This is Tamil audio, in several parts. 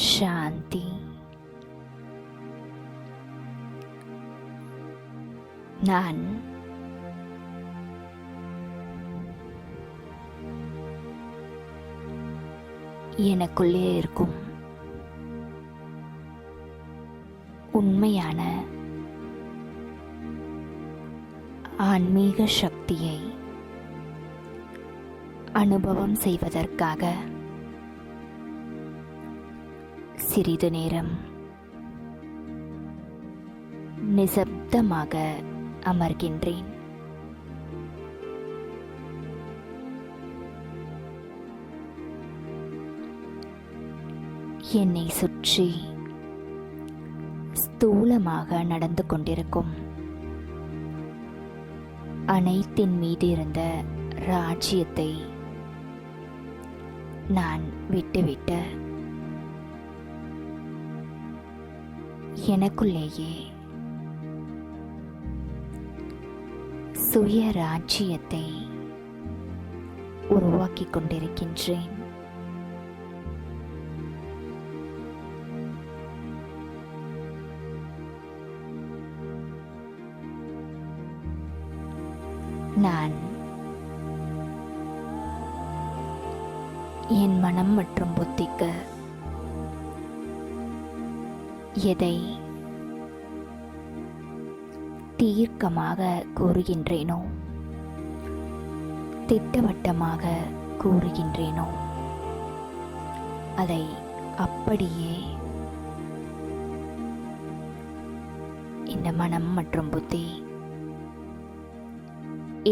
சாந்தி. நான் எனக்குள்ளே இருக்கும் உண்மையான ஆன்மீக சக்தியை அனுபவம் செய்வதற்காக சிறிது நேரம் நிசப்தமாக அமர்கின்றேன். என்னை சுற்றி ஸ்தூலமாக நடந்து கொண்டிருக்கும் அனைத்தின் மீது இருந்த ராஜ்யத்தை நான் விட்டுவிட்டு எனக்குள்ளேயே சுய ராஜ்யத்தை உருவாக்கிக் கொண்டிருக்கின்றேன். நான் என் மனம் மற்றும் புத்திக்கு எதை தீர்க்கமாக கூறுகின்றேனோ, திட்டவட்டமாக கூறுகின்றேனோ, அதை அப்படியே இந்த மனம் மற்றும் புத்தி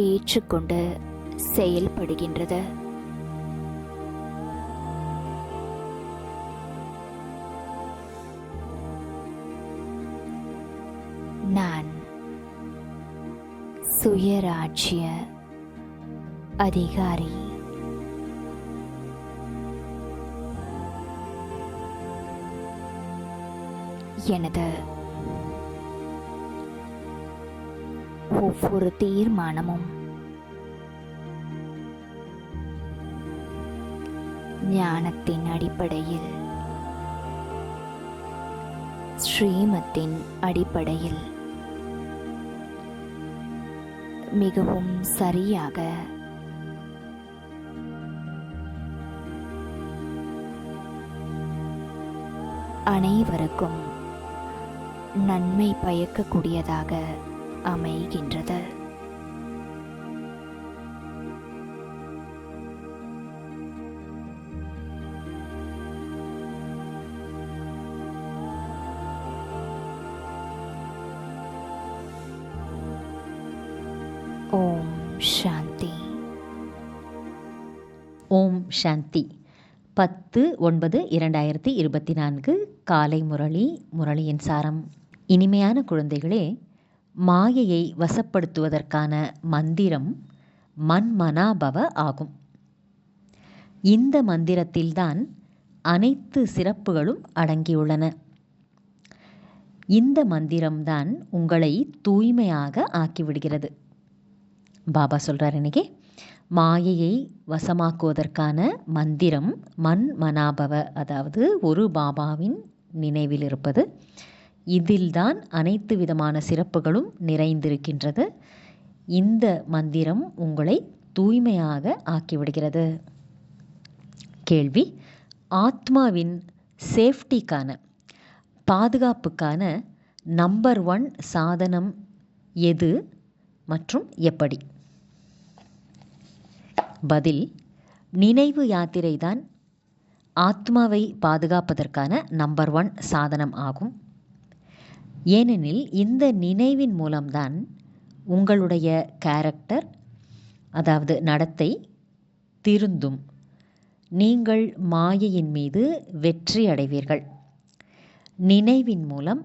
ஏற்றுக்கொண்டு செயல்படுகின்றது. நான் சுயராஜ்ய அதிகாரி. எனது ஒவ்வொரு தீர்மானமும் ஞானத்தின் அடிப்படையில், ஸ்ரீமத்தின் அடிப்படையில் மிகவும் சரியாக அனைவருக்கும் நன்மை பயக்கக்கூடியதாக அமைகின்றது. ஓம் சாந்தி. ஓம் சாந்தி. 10/9/2024 காலை முரளி. முரளியின் சாரம். இனிமையான குழந்தைகளே, மாயையை வசப்படுத்துவதற்கான மந்திரம் மன்மனாபவ ஆகும். இந்த மந்திரத்தில்தான் அனைத்து சிறப்புகளும் அடங்கியுள்ளன. இந்த மந்திரம்தான் உங்களை தூய்மையாக ஆக்கிவிடுகிறது. பாபா சொல்கிறார் இன்னைக்கு, மாயையை வசமாக்குவதற்கான மந்திரம் மன்மனாபவ, அதாவது ஒரு பாபாவின் நினைவில் இருப்பது. இதில்தான் அனைத்து விதமான சிறப்புகளும் நிறைந்திருக்கின்றது. இந்த மந்திரம் உங்களை தூய்மையாக ஆக்கிவிடுகிறது. கேள்வி: ஆத்மாவின் சேஃப்டிக்கான, பாதுகாப்புக்கான நம்பர் 1 சாதனம் எது மற்றும் எப்படி? பதில்: நினைவு யாத்திரை தான் ஆத்மாவை பாதுகாப்பதற்கான நம்பர் 1 சாதனம் ஆகும். ஏனெனில் இந்த நினைவின் மூலம்தான் உங்களுடைய கேரக்டர், அதாவது நடத்தை திருந்தும். நீங்கள் மாயையின் மீது வெற்றி அடைவீர்கள். நினைவின் மூலம்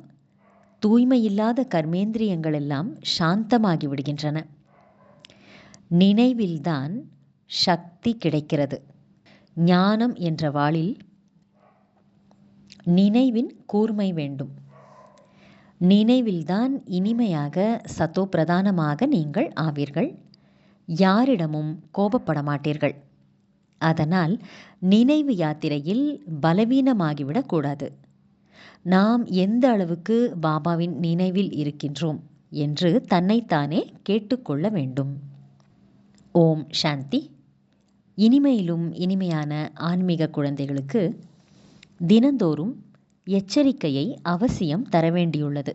தூய்மையில்லாத கர்மேந்திரியங்கள் எல்லாம் சாந்தமாகி விடுகின்றன. நினைவில்தான் சக்தி கிடைக்கிறது. ஞானம் என்ற வாளில் நினைவின் கூர்மை வேண்டும். நினைவில்தான் இனிமையாக சத்தோ பிரதானமாக நீங்கள் ஆவீர்கள். யாரிடமும் கோபப்பட மாட்டீர்கள். அதனால் நினைவு யாத்திரையில் பலவீனமாகிவிடக்கூடாது. நாம் எந்த அளவுக்கு பாபாவின் நினைவில் இருக்கின்றோம் என்று தன்னைத்தானே கேட்டுக்கொள்ள வேண்டும். ஓம் சாந்தி. இனிமையிலும் இனிமையான ஆன்மீக குழந்தைகளுக்கு தினந்தோறும் எச்சரிக்கையை அவசியம் தர வேண்டியுள்ளது.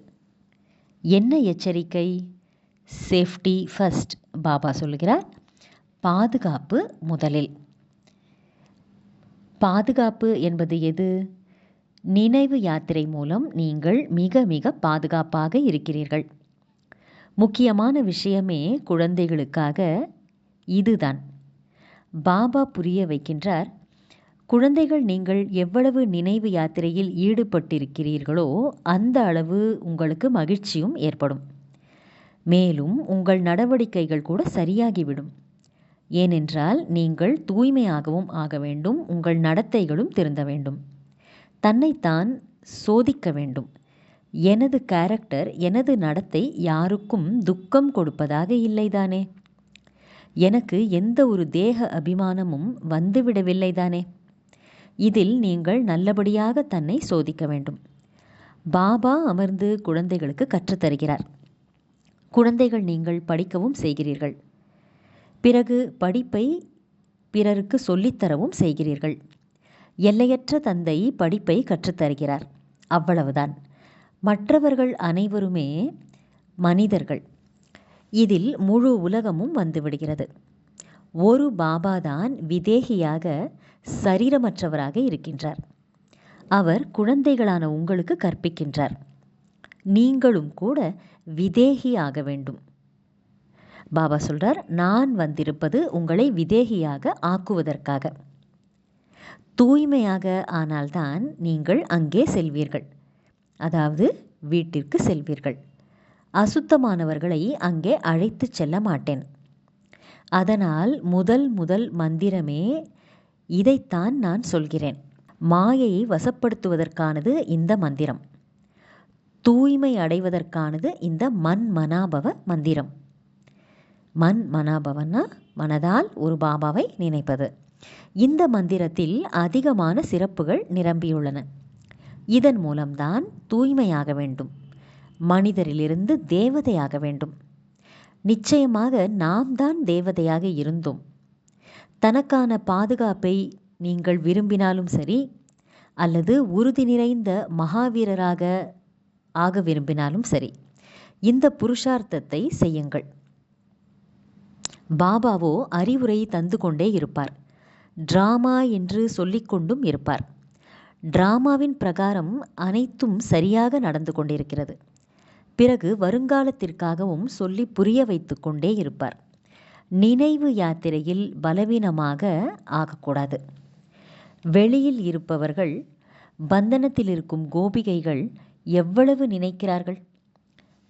என்ன எச்சரிக்கை? Safety first. பாபா சொல்கிறார், பாதுகாப்பு முதலில். பாதுகாப்பு என்பது எது? நினைவு யாத்திரை மூலம் நீங்கள் மிக மிக பாதுகாப்பாக இருக்கிறீர்கள். முக்கியமான விஷயமே குழந்தைகளுக்காக இதுதான். பாபா புரிய வைக்கின்றார், குழந்தைகள் நீங்கள் எவ்வளவு நினைவு யாத்திரையில் ஈடுபட்டிருக்கிறீர்களோ அந்த அளவு உங்களுக்கு மகிழ்ச்சியும் ஏற்படும். மேலும் உங்கள் நடவடிக்கைகள் கூட சரியாகிவிடும். ஏனென்றால் நீங்கள் தூய்மையாகவும் ஆக வேண்டும், உங்கள் நடத்தைகளும் திருந்த வேண்டும். தன்னைத்தான் சோதிக்க வேண்டும். எனது கேரக்டர், எனது நடத்தை யாருக்கும் துக்கம் கொடுப்பதாக இல்லைதானே? எனக்கு எந்த ஒரு தேக அபிமானமும் வந்துவிடவில்லைதானே? இதில் நீங்கள் நல்லபடியாக தன்னை சோதிக்க வேண்டும். பாபா அமர்ந்து குழந்தைகளுக்கு கற்றுத்தருகிறார். குழந்தைகள் நீங்கள் படிக்கவும் செய்கிறீர்கள். பிறகு படிப்பை பிறருக்கு சொல்லித்தரவும் செய்கிறீர்கள். எல்லையற்ற தந்தை படிப்பை கற்றுத்தருகிறார். அவ்வளவுதான். மற்றவர்கள் அனைவருமே மனிதர்கள். இதில் முழு உலகமும் வந்துவிடுகிறது. ஒரு பாபாதான் விதேகியாக சரீரமற்றவராக இருக்கின்றார். அவர் குழந்தைகளான உங்களுக்கு கற்பிக்கின்றார். நீங்களும் கூட விதேகியாக வேண்டும். பாபா சொல்றார், நான் வந்திருப்பது உங்களை விதேகியாக ஆக்குவதற்காக. தூய்மையாக ஆனால்தான் நீங்கள் அங்கே செல்வீர்கள், அதாவது வீட்டிற்கு செல்வீர்கள். அசுத்தமானவர்களை அங்கே அழைத்து செல்ல மாட்டேன். அதனால் முதல் மந்திரமே இதைத்தான் நான் சொல்கிறேன். மாயையை வசப்படுத்துவதற்கானது இந்த மந்திரம். தூய்மை அடைவதற்கானது இந்த மனாபவ மந்திரம். மனாபவன்னா மனதால் ஒரு பாபாவை நினைப்பது. இந்த மந்திரத்தில் அதிகமான சிறப்புகள் நிரம்பியுள்ளன. இதன் மூலம்தான் தூய்மையாக வேண்டும், மனிதரிலிருந்து தேவதையாக வேண்டும். நிச்சயமாக நாம் தான் தேவதையாக இருந்தோம். தனக்கான பாதுகாப்பை நீங்கள் விரும்பினாலும் சரி, அல்லது உறுதி நிறைந்த மகாவீரராக ஆக விரும்பினாலும் சரி, இந்த புருஷார்த்தத்தை செய்யுங்கள். பாபாவோ அறிவுரை தந்து கொண்டே இருப்பார். டிராமா என்று சொல்லிக்கொண்டும் இருப்பார். டிராமாவின் பிரகாரம் அனைத்தும் சரியாக நடந்து கொண்டிருக்கிறது. பிறகு வருங்காலத்திற்காகவும் சொல்லி புரிய வைத்து கொண்டே இருப்பார். நினைவு யாத்திரையில் பலவீனமாக ஆகக்கூடாது. வெளியில் இருப்பவர்கள், பந்தனத்தில் இருக்கும் கோபிகைகள் எவ்வளவு நினைக்கிறார்கள்?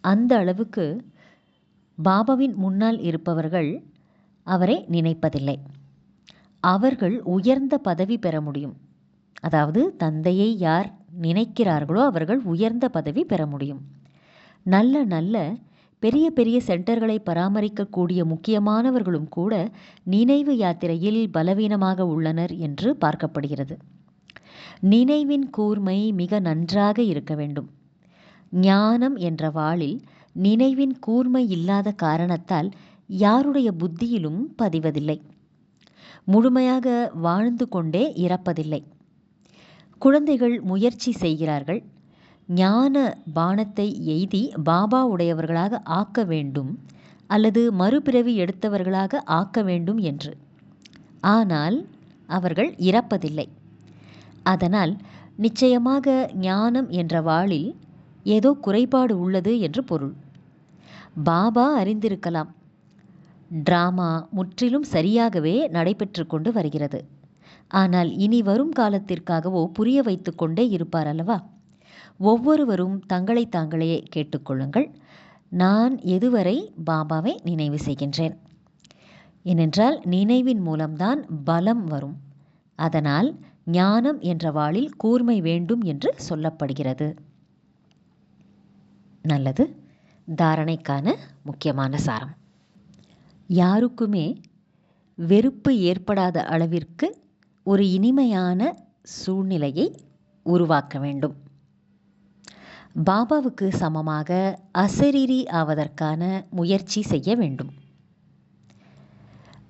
அந்த அளவுக்கு பாபாவின் முன்னால் இருப்பவர்கள் அவரை நினைப்பதில்லை. அவர்கள் உயர்ந்த பதவி பெற முடியும். அதாவது தந்தையை யார் நினைக்கிறார்களோ அவர்கள் உயர்ந்த பதவி பெற முடியும். நல்ல பெரிய பெரிய சென்டர்களை பராமரிக்கக்கூடிய முக்கியமானவர்களும் கூட நினைவு யாத்திரையில் பலவீனமாக உள்ளனர் என்று பார்க்கப்படுகிறது. நினைவின் கூர்மை மிக நன்றாக இருக்க வேண்டும். ஞானம் என்ற வாளில் நினைவின் கூர்மை இல்லாத காரணத்தால் யாருடைய புத்தியிலும் பதிவதில்லை. முழுமையாக வாழ்ந்து கொண்டே இறப்பதில்லை. குழந்தைகள் முயற்சி செய்கிறார்கள், ஞான பானத்தை எய்தி பாபா உடையவர்களாக ஆக்க வேண்டும் அல்லது மறுபிறவி எடுத்தவர்களாக ஆக்க வேண்டும் என்று. ஆனால் அவர்கள் இறப்பதில்லை. அதனால் நிச்சயமாக ஞானம் என்ற வாளில் ஏதோ குறைபாடு உள்ளது என்று பொருள். பாபா அறிந்திருக்கலாம், டிராமா முற்றிலும் சரியாகவே நடைபெற்று கொண்டு வருகிறது. ஆனால் இனி வரும் காலத்திற்காகவோ புரிய வைத்து கொண்டே இருப்பார் அல்லவா? ஒவ்வொருவரும் தங்களை தாங்களே கேட்டுக்கொள்ளுங்கள், நான் எதுவரை பாபாவை நினைவு செய்கின்றேன்? ஏனென்றால் நினைவின் மூலம்தான் பலம் வரும். அதனால் ஞானம் என்ற வாளில் கூர்மை வேண்டும் என்று சொல்லப்படுகிறது. நல்லது. தாரணைக்கான முக்கியமான சாரம். யாருக்குமே வெறுப்பு ஏற்படாத அளவிற்கு ஒரு இனிமையான சூழ்நிலையை உருவாக்க வேண்டும். பாபாவுக்கு சமமாக அசரீரி ஆவதற்கான முயற்சி செய்ய வேண்டும்.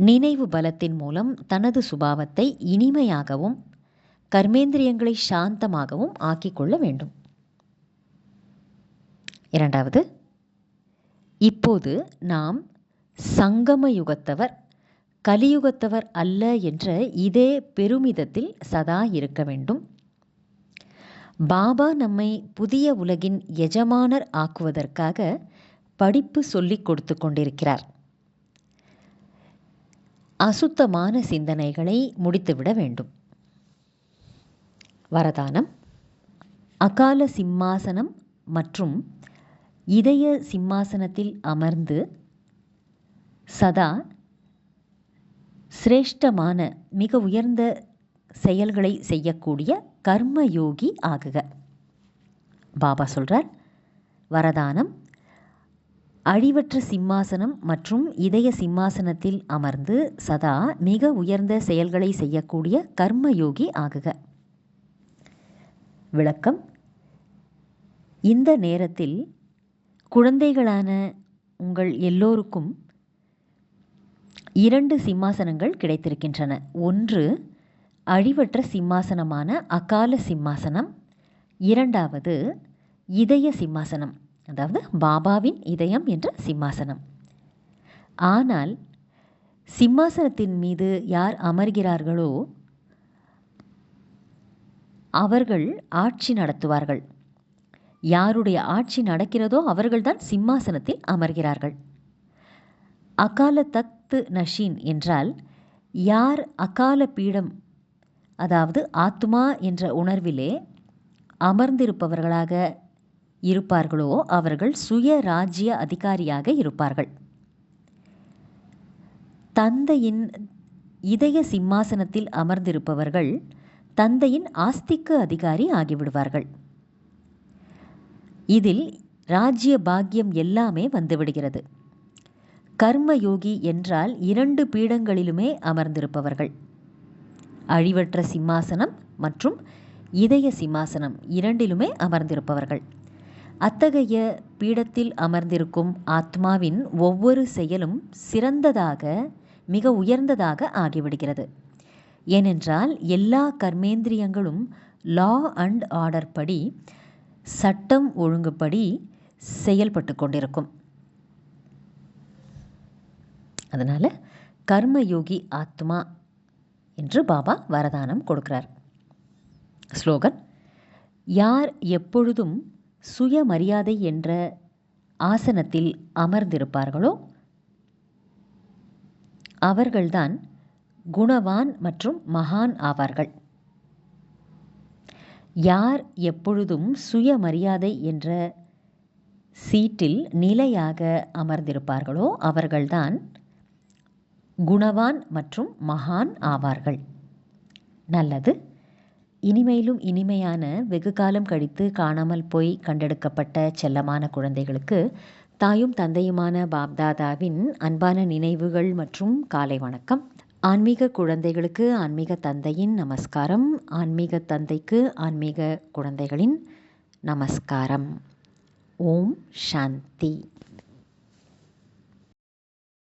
நினைவு பலத்தின் மூலம் தனது சுபாவத்தை இனிமையாகவும் கர்மேந்திரியங்களை சாந்தமாகவும் ஆக்கிக்கொள்ள வேண்டும். இரண்டாவது, இப்போது நாம் சங்கம யுகத்தவர், கலியுகத்தவர் அல்ல என்ற இதே பெருமிதத்தில் சதா இருக்க வேண்டும். பாபா நம்மை புதிய உலகின் எஜமானர் ஆக்குவதற்காக படிப்பு சொல்லிக் கொடுத்து கொண்டிருக்கிறார். அசுத்தமான சிந்தனைகளை முடித்துவிட வேண்டும். வரதானம்: அகால சிம்மாசனம் மற்றும் இதய சிம்மாசனத்தில் அமர்ந்து சதா சிரேஷ்டமான மிக உயர்ந்த செயல்களை செய்யக்கூடிய கர்மயோகி ஆகுக. பாபா சொல்றார், வரதானம்: அழிவற்ற சிம்மாசனம் மற்றும் இதய சிம்மாசனத்தில் அமர்ந்து சதா மிக உயர்ந்த செயல்களை செய்யக்கூடிய கர்மயோகி ஆகுக. விளக்கம்: இந்த நேரத்தில் குழந்தைகளான உங்கள் எல்லோருக்கும் 2 சிம்மாசனங்கள் கிடைத்திருக்கின்றன. ஒன்று அழிவற்ற சிம்மாசனமான அகால சிம்மாசனம், இரண்டாவது இதய சிம்மாசனம், அதாவது பாபாவின் இதயம் என்ற சிம்மாசனம். ஆனால் சிம்மாசனத்தின் மீது யார் அமர்கிறார்களோ அவர்கள் ஆட்சி நடத்துவார்கள். யாருடைய ஆட்சி நடக்கிறதோ அவர்கள்தான் சிம்மாசனத்தில் அமர்கிறார்கள். அகால தக்த் நஷீன் என்றால் யார் அகால பீடம், அதாவது ஆத்மா என்ற உணர்விலே அமர்ந்திருப்பவர்களாக இருப்பார்களோ அவர்கள் சுய ராஜ்ய அதிகாரியாக இருப்பார்கள். தந்தையின் இதய சிம்மாசனத்தில் அமர்ந்திருப்பவர்கள் தந்தையின் ஆஸ்திக்கு அதிகாரி ஆகிவிடுவார்கள். இதில் ராஜ்ய பாக்கியம் எல்லாமே வந்துவிடுகிறது. கர்மயோகி என்றால் 2 பீடங்களிலுமே அமர்ந்திருப்பவர்கள். அழிவற்ற சிம்மாசனம் மற்றும் இதய சிம்மாசனம் இரண்டிலுமே அமர்ந்திருப்பவர்கள். அத்தகைய பீடத்தில் அமர்ந்திருக்கும் ஆத்மாவின் ஒவ்வொரு செயலும் சிறந்ததாக, மிக உயர்ந்ததாக ஆகிவிடுகிறது. ஏனென்றால் எல்லா கர்மேந்திரியங்களும் லா அண்ட் ஆர்டர் படி, சட்டம் ஒழுங்குப்படி செயல்பட்டு கொண்டிருக்கும். அதனால் கர்மயோகி ஆத்மா என்று பாபா வரதானம் கொடுக்கிறார். ஸ்லோகன்: யார் எப்பொழுதும் சுயமரியாதை என்ற ஆசனத்தில் அமர்ந்திருப்பார்களோ அவர்கள்தான் குணவான் மற்றும் மகான் ஆவார்கள். யார் எப்பொழுதும் சுயமரியாதை என்ற சீட்டில் நிலையாக அமர்ந்திருப்பார்களோ அவர்கள்தான் குணவான் மற்றும் மகான் ஆவார்கள். நல்லது. இனிமையிலும் இனிமையான வெகு காலம் கழித்து காணாமல் போய் கண்டெடுக்கப்பட்ட செல்லமான குழந்தைகளுக்கு தாயும் தந்தையுமான பாப்தாதாவின் அன்பான நினைவுகள் மற்றும் காலை வணக்கம். ஆன்மீக குழந்தைகளுக்கு ஆன்மீக தந்தையின் நமஸ்காரம். ஆன்மீக தந்தைக்கு ஆன்மீக குழந்தைகளின் நமஸ்காரம். ஓம் சாந்தி.